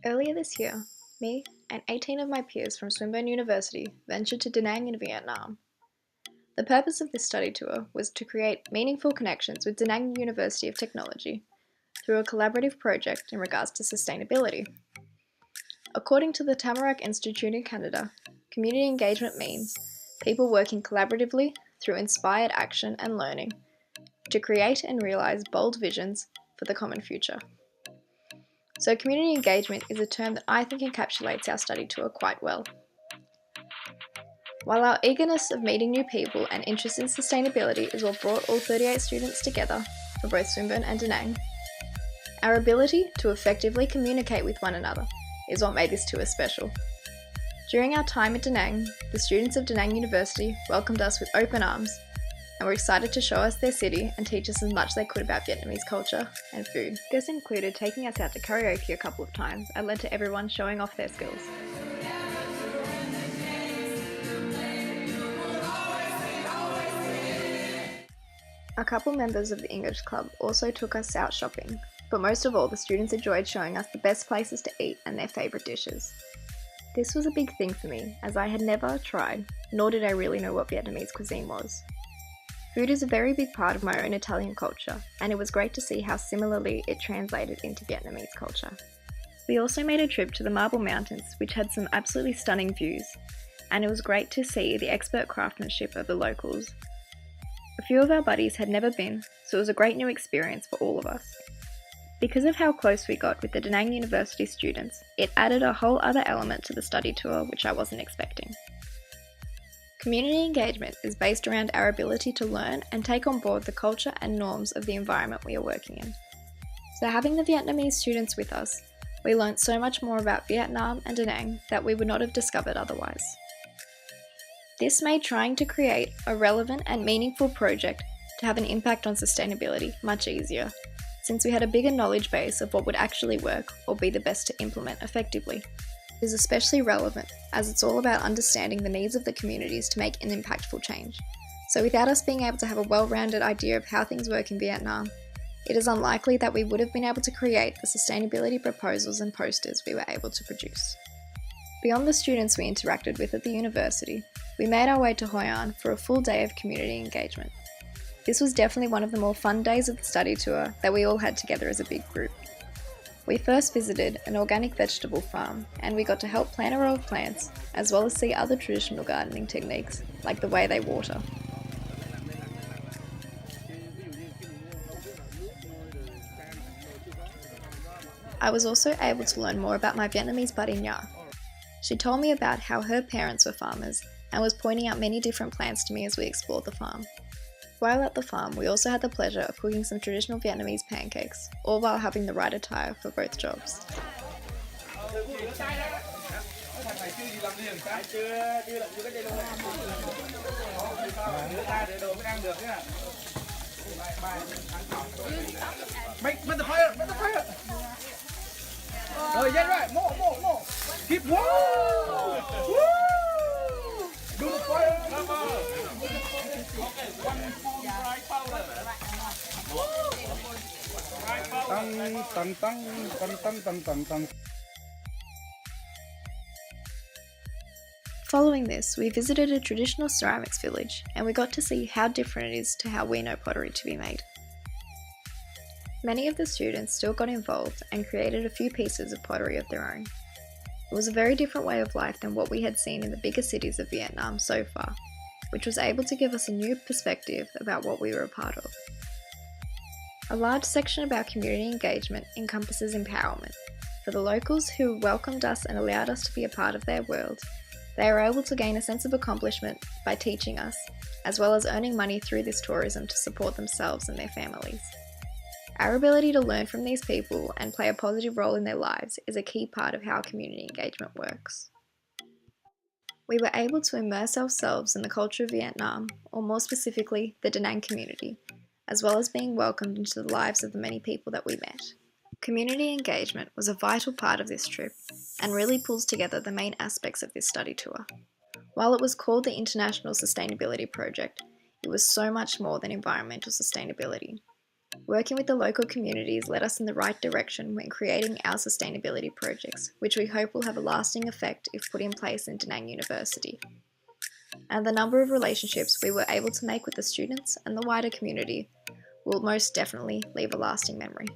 Earlier this year, me and 18 of my peers from Swinburne University ventured to Da Nang in Vietnam. The purpose of this study tour was to create meaningful connections with Da Nang University of Technology through a collaborative project in regards to sustainability. According to the Tamarack Institute in Canada, community engagement means people working collaboratively through inspired action and learning to create and realise bold visions for the common future. So community engagement is a term that I think encapsulates our study tour quite well. While our eagerness of meeting new people and interest in sustainability is what brought all 38 students together for both Swinburne and Da Nang, our ability to effectively communicate with one another is what made this tour special. During our time at Da Nang, the students of Da Nang University welcomed us with open arms and were excited to show us their city and teach us as much as they could about Vietnamese culture and food. This included taking us out to karaoke a couple of times and led to everyone showing off their skills. A couple members of the English club also took us out shopping, but most of all the students enjoyed showing us the best places to eat and their favourite dishes. This was a big thing for me, as I had never tried, nor did I really know what Vietnamese cuisine was. Food is a very big part of my own Italian culture, and it was great to see how similarly it translated into Vietnamese culture. We also made a trip to the Marble Mountains, which had some absolutely stunning views, and it was great to see the expert craftsmanship of the locals. A few of our buddies had never been, so it was a great new experience for all of us. Because of how close we got with the Da Nang University students, it added a whole other element to the study tour which I wasn't expecting. Community engagement is based around our ability to learn and take on board the culture and norms of the environment we are working in. So having the Vietnamese students with us, we learnt so much more about Vietnam and Da Nang that we would not have discovered otherwise. This made trying to create a relevant and meaningful project to have an impact on sustainability much easier, since we had a bigger knowledge base of what would actually work or be the best to implement effectively. It is especially relevant as it's all about understanding the needs of the communities to make an impactful change. So without us being able to have a well-rounded idea of how things work in Vietnam, it is unlikely that we would have been able to create the sustainability proposals and posters we were able to produce. Beyond the students we interacted with at the university, we made our way to Hoi An for a full day of community engagement. This was definitely one of the more fun days of the study tour that we all had together as a big group. We first visited an organic vegetable farm and we got to help plant a row of plants, as well as see other traditional gardening techniques, like the way they water. I was also able to learn more about my Vietnamese buddy Nha. She told me about how her parents were farmers and was pointing out many different plants to me as we explored the farm. While at the farm, we also had the pleasure of cooking some traditional Vietnamese pancakes, all while having the right attire for both jobs. Keep woo! Woo! Do the fire! Following this, we visited a traditional ceramics village and we got to see how different it is to how we know pottery to be made. Many of the students still got involved and created a few pieces of pottery of their own. It was a very different way of life than what we had seen in the bigger cities of Vietnam so far, which was able to give us a new perspective about what we were a part of. A large section about community engagement encompasses empowerment. For the locals who welcomed us and allowed us to be a part of their world, they were able to gain a sense of accomplishment by teaching us, as well as earning money through this tourism to support themselves and their families. Our ability to learn from these people and play a positive role in their lives is a key part of how community engagement works. We were able to immerse ourselves in the culture of Vietnam, or more specifically, the Da Nang community, as well as being welcomed into the lives of the many people that we met. Community engagement was a vital part of this trip and really pulls together the main aspects of this study tour. While it was called the International Sustainability Project, it was so much more than environmental sustainability. Working with the local communities led us in the right direction when creating our sustainability projects, which we hope will have a lasting effect if put in place in Da Nang University. And the number of relationships we were able to make with the students and the wider community will most definitely leave a lasting memory.